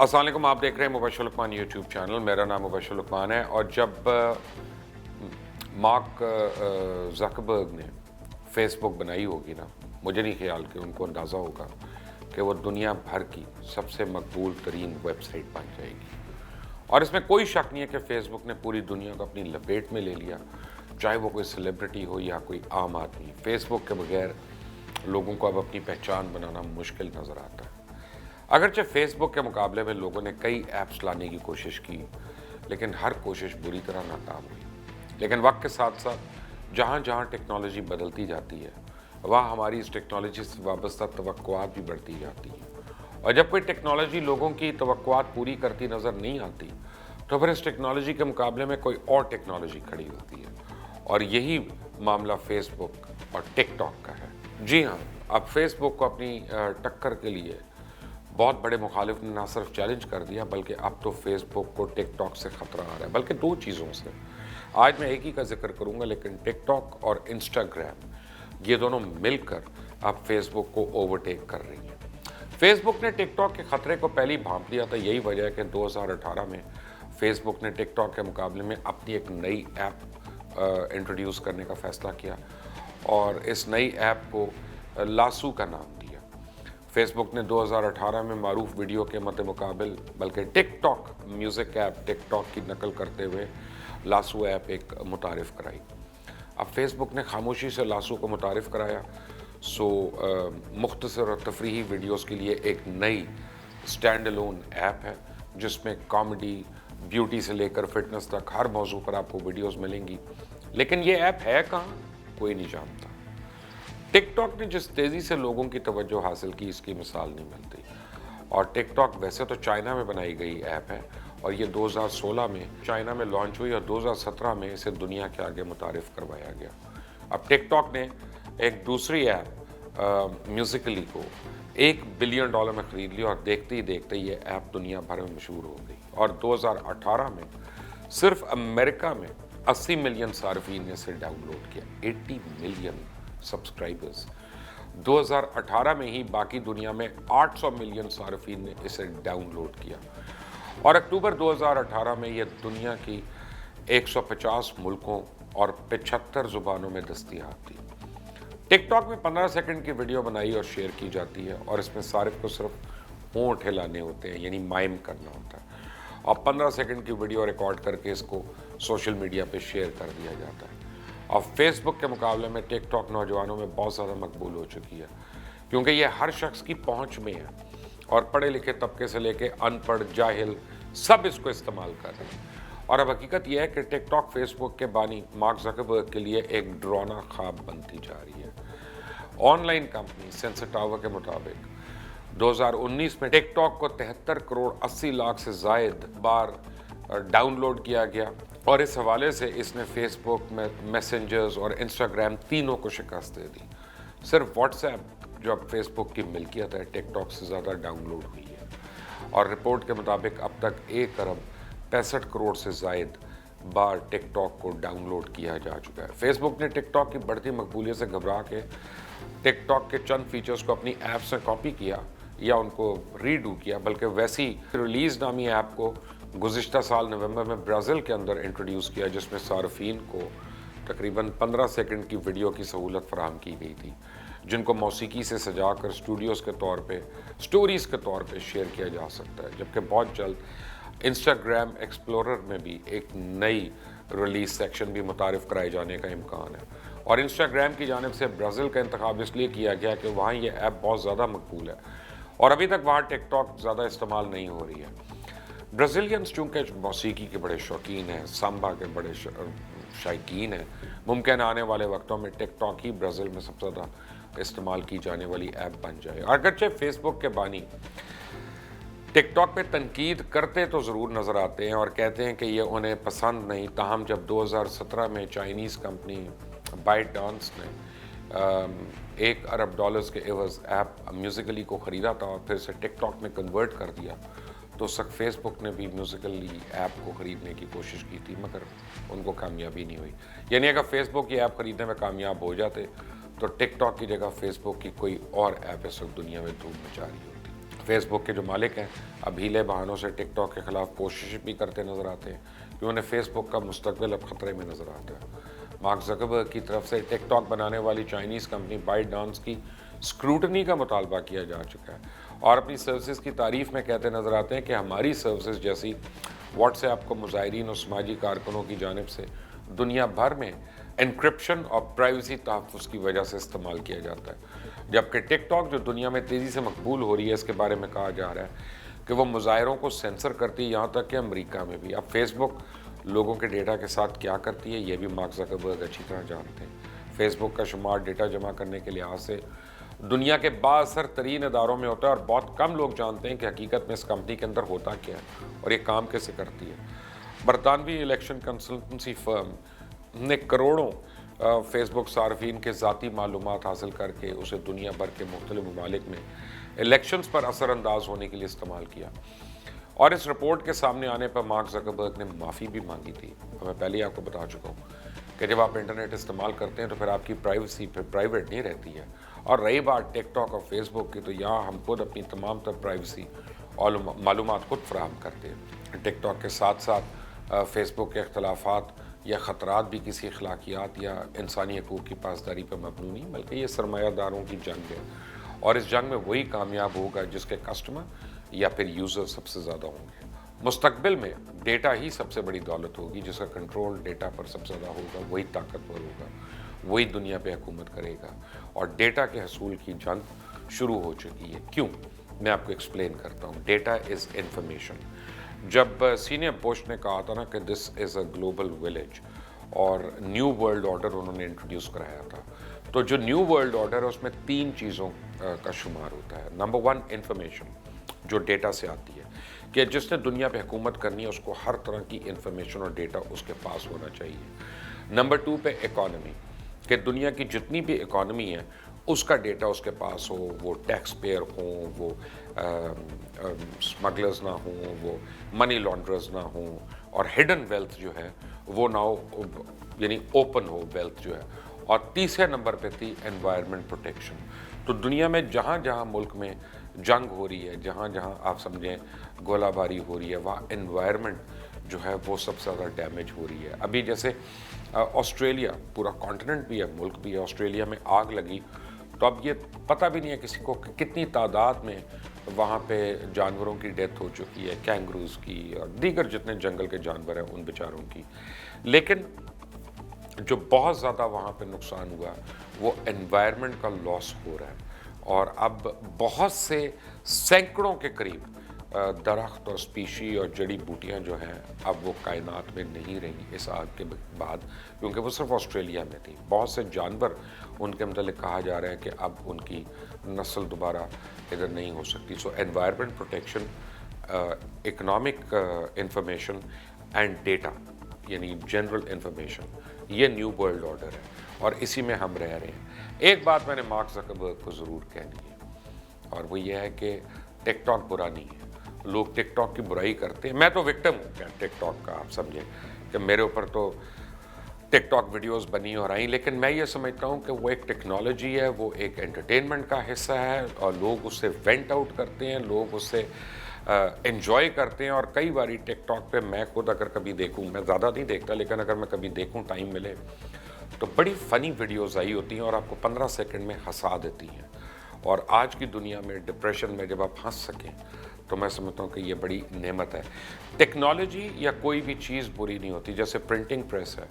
السلام علیکم، آپ دیکھ رہے ہیں مبشر لقمان یوٹیوب چینل. میرا نام مبشر لقمان ہے. اور جب مارک زکربرگ نے فیس بک بنائی ہوگی نا، مجھے نہیں خیال کہ ان کو اندازہ ہوگا کہ وہ دنیا بھر کی سب سے مقبول ترین ویب سائٹ بن جائے گی. اور اس میں کوئی شک نہیں ہے کہ فیس بک نے پوری دنیا کو اپنی لپیٹ میں لے لیا، چاہے وہ کوئی سیلیبریٹی ہو یا کوئی عام آدمی. فیس بک کے بغیر لوگوں کو اب اپنی پہچان بنانا مشکل نظر آتا ہے. اگرچہ فیس بک کے مقابلے میں لوگوں نے کئی ایپس لانے کی کوشش کی، لیکن ہر کوشش بری طرح ناکام ہوئی. لیکن وقت کے ساتھ ساتھ جہاں جہاں ٹیکنالوجی بدلتی جاتی ہے، وہاں ہماری اس ٹیکنالوجی سے وابستہ توقعات بھی بڑھتی جاتی ہیں. اور جب کوئی ٹیکنالوجی لوگوں کی توقعات پوری کرتی نظر نہیں آتی، تو پھر اس ٹیکنالوجی کے مقابلے میں کوئی اور ٹیکنالوجی کھڑی ہوتی ہے. اور یہی معاملہ فیس بک اور ٹک ٹاک کا ہے. جی ہاں، اب فیس بک کو اپنی ٹکر کے لیے بہت بڑے مخالف نے نہ صرف چیلنج کر دیا، بلکہ اب تو فیس بک کو ٹک ٹاک سے خطرہ آ رہا ہے. بلکہ دو چیزوں سے. آج میں ایک ہی کا ذکر کروں گا، لیکن ٹک ٹاک اور انسٹاگرام یہ دونوں مل کر اب فیس بک کو اوورٹیک کر رہی ہیں. فیس بک نے ٹک ٹاک کے خطرے کو پہلے ہی بھانپ لیا تھا. یہی وجہ ہے کہ 2018 میں فیس بک نے ٹک ٹاک کے مقابلے میں اپنی ایک نئی ایپ انٹروڈیوس کرنے کا فیصلہ کیا، اور اس نئی ایپ کو لاسو کا نام دیا. فیس بک نے 2018 میں معروف ویڈیو کے مد مقابل بلکہ ٹک ٹاک میوزک ایپ ٹک ٹاک کی نقل کرتے ہوئے لاسو ایپ ایک متعارف کرائی. اب فیس بک نے خاموشی سے لاسو کو متعارف کرایا، سو مختصر اور تفریحی ویڈیوز کے لیے ایک نئی سٹینڈ الون ایپ ہے، جس میں کامیڈی، بیوٹی سے لے کر فٹنس تک ہر موضوع پر آپ کو ویڈیوز ملیں گی. لیکن یہ ایپ ہے کہاں، کوئی نہیں جانتا. ٹک ٹاک نے جس تیزی سے لوگوں کی توجہ حاصل کی، اس کی مثال نہیں ملتی. اور ٹک ٹاک ویسے تو چائنا میں بنائی گئی ایپ ہے، اور یہ 2016 میں چائنا میں لانچ ہوئی، اور 2017 میں اسے دنیا کے آگے متعارف کروایا گیا. اب ٹک ٹاک نے ایک دوسری ایپ میوزیکلی کو $1 بلین میں خرید لیا، اور دیکھتے ہی دیکھتے یہ ایپ دنیا بھر میں مشہور ہو گئی. اور 2018 میں صرف امریکہ میں 80 ملین صارفین نے اسے ڈاؤن لوڈ کیا. 80 ملین سبسکرائبرز. 2018 میں ہی باقی دنیا میں 800 ملین صارفین نے اسے ڈاؤن لوڈ کیا، اور اکتوبر 2018 میں یہ دنیا کی 150 ملکوں اور 75 زبانوں میں دستیاب تھی. ٹک ٹاک میں 15 سیکنڈ کی ویڈیو بنائی اور شیئر کی جاتی ہے، اور اس میں صارف کو صرف ہونٹ ہلانے ہوتے ہیں، یعنی مائم کرنا ہوتا ہے، اور 15 سیکنڈ کی ویڈیو ریکارڈ کر کے اس کو سوشل میڈیا پہ شیئر کر دیا جاتا ہے. اور فیس بک کے مقابلے میں ٹک ٹاک نوجوانوں میں بہت زیادہ مقبول ہو چکی ہے، کیونکہ یہ ہر شخص کی پہنچ میں ہے، اور پڑھے لکھے طبقے سے لے کے ان پڑھ، جاہل، سب اس کو استعمال کر رہے ہیں. اور اب حقیقت یہ ہے کہ ٹک ٹاک فیس بک کے بانی مارک زکربرگ کے لیے ایک ڈراؤنا خواب بنتی جا رہی ہے. Online company sensor tower کے مطابق 2019 میں ٹک ٹاک کو 73 کروڑ 80 لاکھ سے زائد بار ڈاؤن لوڈ کیا گیا، اور اس حوالے سے اس نے فیس بک، میسنجرز اور انسٹاگرام تینوں کو شکست دے دی. صرف واٹس ایپ، جو اب فیس بک کی ملکیت ہے، ٹک ٹاک سے زیادہ ڈاؤن لوڈ ہوئی ہے. اور رپورٹ کے مطابق اب تک 1 ارب 65 کروڑ سے زائد بار ٹک ٹاک کو ڈاؤن لوڈ کیا جا چکا ہے. فیس بک نے ٹک ٹاک کی بڑھتی مقبولیت سے گھبرا کے ٹک ٹاک کے چند فیچرز کو اپنی ایپ سے کاپی کیا یا ان کو ریڈو کیا، بلکہ ویسی ریلیز نامی ایپ کو گزشتہ سال نومبر میں برازیل کے اندر انٹروڈیوس کیا، جس میں صارفین کو تقریباً 15 سیکنڈ کی ویڈیو کی سہولت فراہم کی گئی تھی، جن کو موسیقی سے سجا کر اسٹوڈیوز کے طور پہ، سٹوریز کے طور پہ شیئر کیا جا سکتا ہے. جبکہ بہت جلد انسٹاگرام ایکسپلورر میں بھی ایک نئی ریلیز سیکشن بھی متعارف کرائے جانے کا امکان ہے. اور انسٹاگرام کی جانب سے برازیل کا انتخاب اس لیے کیا گیا کہ وہاں یہ ایپ بہت زیادہ مقبول ہے، اور ابھی تک وہاں ٹک ٹاک زیادہ استعمال نہیں ہو رہی ہے. برازیلینز چونکہ موسیقی کے بڑے شوقین ہیں، سامبا کے بڑے شائقین ہیں، ممکن آنے والے وقتوں میں ٹک ٹاک ہی برازیل میں سب سے زیادہ استعمال کی جانے والی ایپ بن جائے. اگرچہ فیس بک کے بانی ٹک ٹاک پہ تنقید کرتے تو ضرور نظر آتے ہیں اور کہتے ہیں کہ یہ انہیں پسند نہیں، تاہم جب 2017 میں چائنیز کمپنی بائٹ ڈانس نے $1 ارب کے عوض ایپ میوزیکلی کو خریدا تھا اور پھر اسے ٹک ٹاک میں کنورٹ کر دیا، تو فیس بک نے بھی میوزیکلی ایپ کو خریدنے کی کوشش کی تھی، مگر ان کو کامیابی نہیں ہوئی. یعنی اگر فیس بک یہ ایپ خریدنے میں کامیاب ہو جاتے تو ٹک ٹاک کی جگہ فیس بک کی کوئی اور ایپ اس وقت دنیا میں دھوم مچا رہی ہوتی. फेस बुक के जो मालिक हैं अब हीले बहानों से टिकटॉक के ख़िलाफ़ कोशिश भी करते नज़र आते हैं कि उन्हें फेसबुक का मुस्तकबिल अब ख़तरे में नज़र आता है। मार्क ज़करबर्ग की तरफ से टिकटॉक बनाने वाली चाइनीज़ कंपनी बाइटडांस की स्क्रूटनी का मुतालबा किया जा चुका है और अपनी सर्विसेज की तारीफ़ में कहते नज़र आते हैं कि हमारी सर्विसेज जैसी व्हाट्सएप को मुजाहिरीन और समाजी कारकुनों की जानिब से दुनिया भर में एनक्रिप्शन और प्राइवेसी तहफ़्फ़ुज़ की वजह से इस्तेमाल किया जाता है। जबकि टिकटॉक जो दुनिया में तेज़ी से मकबूल हो रही है, इसके बारे में कहा जा रहा है कि वो मुजाहिरों को सेंसर करती है, यहाँ तक कि अमेरिका में भी। अब फेसबुक लोगों के डेटा के साथ क्या करती है, ये भी मार्क ज़करबर्ग अच्छी तरह जानते हैं। फेसबुक का शुमार डेटा जमा करने के लिहाज से दुनिया के बाअसर तरीन इदारों में होता है और बहुत कम लोग जानते हैं कि हकीकत में इस कंपनी के अंदर होता क्या है और ये काम कैसे करती है। बरतानवी इलेक्शन कंसल्टेंसी फर्म ने करोड़ों फेसबुक सार्फिन के ज़ाती मालूमात हासिल करके उसे दुनिया भर के मुख्तलिफ ममालिक में इलेक्शंस पर असरअंदाज होने के लिए इस्तेमाल किया और इस रिपोर्ट के सामने आने पर मार्क ज़करबर्ग ने माफ़ी भी मांगी थी। मैं पहले ही आपको बता चुका हूँ कि जब आप इंटरनेट इस्तेमाल करते हैं तो फिर आपकी प्राइवेसी फिर प्राइवेट नहीं रहती है। और रही बात टिकटॉक और फेसबुक की, तो यहाँ हम खुद अपनी तमाम तर प्राइवेसी और मालूमात खुद फराहम करते हैं। टिकटॉक के साथ साथ फेसबुक के अख्तलाफात या ख़तरात भी किसी अखलाकियात या इंसानी हकूक़ की पासदारी पर मबनी नहीं, बल्कि ये सरमायादारों की जंग है और इस जंग में वही कामयाब होगा जिसके कस्टमर या फिर यूज़र सबसे ज़्यादा होंगे। मुस्तकबिल में डेटा ही सबसे बड़ी दौलत होगी, जिसका कंट्रोल डेटा पर सबसे ज़्यादा होगा, वही ताकतवर होगा, वही दुनिया पे हुकूमत करेगा। और डेटा के हसूल की जंग शुरू हो चुकी है। क्यों? मैं आपको एक्सप्लेन करता हूँ। Data is information. जब सीनियर बुश ने कहा था ना कि this is a global village और न्यू वर्ल्ड ऑर्डर उन्होंने इंट्रोड्यूस कराया था, तो जो न्यू वर्ल्ड ऑर्डर है उसमें 3 चीज़ों का शुमार होता है। नंबर 1 इंफॉर्मेशन, जो डेटा से आती है कि जिसने दुनिया पे हुकूमत करनी है उसको हर तरह की इंफॉर्मेशन और डेटा उसके पास होना चाहिए। नंबर 2 पे इकॉनमी, कि दुनिया की जितनी भी इकॉनमी है उसका डेटा उसके पास हो, वो टैक्स पेयर हों, वो स्मगलर्स ना हों, वो मनी लॉन्ड्रर्स ना हों और हिडन वेल्थ जो है वो ना हो, यानी ओपन हो वेल्थ जो है। और तीसरे नंबर पे थी एनवायरनमेंट प्रोटेक्शन। तो दुनिया में जहाँ जहाँ मुल्क में जंग हो रही है, जहाँ जहाँ आप समझें गोलाबारी हो रही है, वहाँ एनवायरनमेंट जो है वो सबसे ज़्यादा डैमेज हो रही है। अभी जैसे ऑस्ट्रेलिया, पूरा कॉन्टिनेंट भी है, मुल्क भी है, ऑस्ट्रेलिया में आग लगी तो अब ये पता भी नहीं है किसी को कि कितनी तादाद में वहाँ पे जानवरों की डेथ हो चुकी है, कैंगरूज की और दीगर जितने जंगल के जानवर हैं उन बेचारों की। लेकिन जो बहुत ज़्यादा वहाँ पे नुकसान हुआ वो एनवायरनमेंट का लॉस हो रहा है और अब बहुत से सैकड़ों के करीब दरख्त और स्पीशी और जड़ी बूटियाँ जो हैं अब वो कायनात में नहीं रही इस आग के बाद, क्योंकि वो सिर्फ ऑस्ट्रेलिया में थी। बहुत से जानवर उनके मतलब कहा जा रहा है कि अब उनकी नस्ल दोबारा इधर नहीं हो सकती। So environment protection, economic information and data, यानी जनरल इंफॉर्मेशन, ये न्यू वर्ल्ड ऑर्डर है और इसी में हम रह रहे हैं। एक बात मैंने मार्क ज़करबर्ग को ज़रूर कहनी है और वो ये है कि टिकटॉक बुरा नहीं है। लोग टिकटॉक की बुराई करते हैं, मैं तो विक्टिम हूँ क्या टिकटॉक का, आप समझें कि मेरे ऊपर तो टिकटॉक वीडियोस बनी और आई, लेकिन मैं ये समझता हूँ कि वो एक टेक्नोलॉजी है, वो एक एंटरटेनमेंट का हिस्सा है और लोग उससे वेंट आउट करते हैं, लोग उससे एंजॉय करते हैं। और कई बारी टिकटॉक पे मैं खुद अगर कभी देखूँ, मैं ज़्यादा नहीं देखता, लेकिन अगर मैं कभी देखूँ टाइम मिले तो बड़ी फ़नी वीडियोज़ आई होती हैं और आपको 15 सेकंड में हंसा देती हैं। और आज की दुनिया में डिप्रेशन में जब आप हंस सकें तो मैं समझता हूँ कि ये बड़ी नेमत है। टेक्नोलॉजी या कोई भी चीज़ बुरी नहीं होती। जैसे प्रिंटिंग प्रेस है,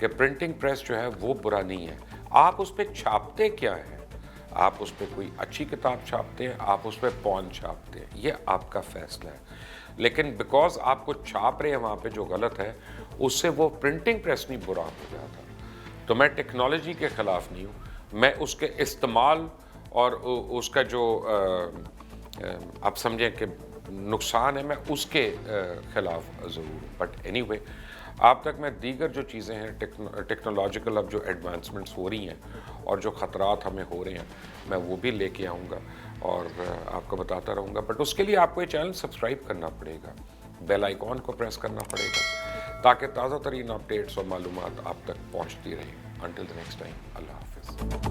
कि प्रिंटिंग प्रेस जो है वो बुरा नहीं है। आप उस पर छापते क्या है, आप उस पर कोई अच्छी किताब छापते हैं, आप उस पर पॉर्न छापते हैं, ये आपका फैसला है। लेकिन बिकॉज आपको छाप रहे हैं वहाँ पे जो गलत है, उससे वो प्रिंटिंग प्रेस नहीं बुरा हो जाता। तो मैं टेक्नोलॉजी के ख़िलाफ़ नहीं हूँ, मैं उसके इस्तेमाल और उसका जो आप समझें कि नुकसान है, मैं उसके ख़िलाफ़ ज़रूर। बट एनीवे, आप तक मैं दीगर जो चीज़ें हैं टेक्नोलॉजिकल अब जो एडवांसमेंट्स हो रही हैं और जो ख़तरात हमें हो रहे हैं, मैं वो भी लेके आऊँगा और आपको बताता रहूँगा। बट उसके लिए आपको ये चैनल सब्सक्राइब करना पड़ेगा, बेल आइकॉन को प्रेस करना पड़ेगा ताकि ताज़ा तरीन अपडेट्स और मालूमात आप तक पहुँचती रहें। अंटिल द नेक्स्ट टाइम, अल्लाह हाफ़िज़।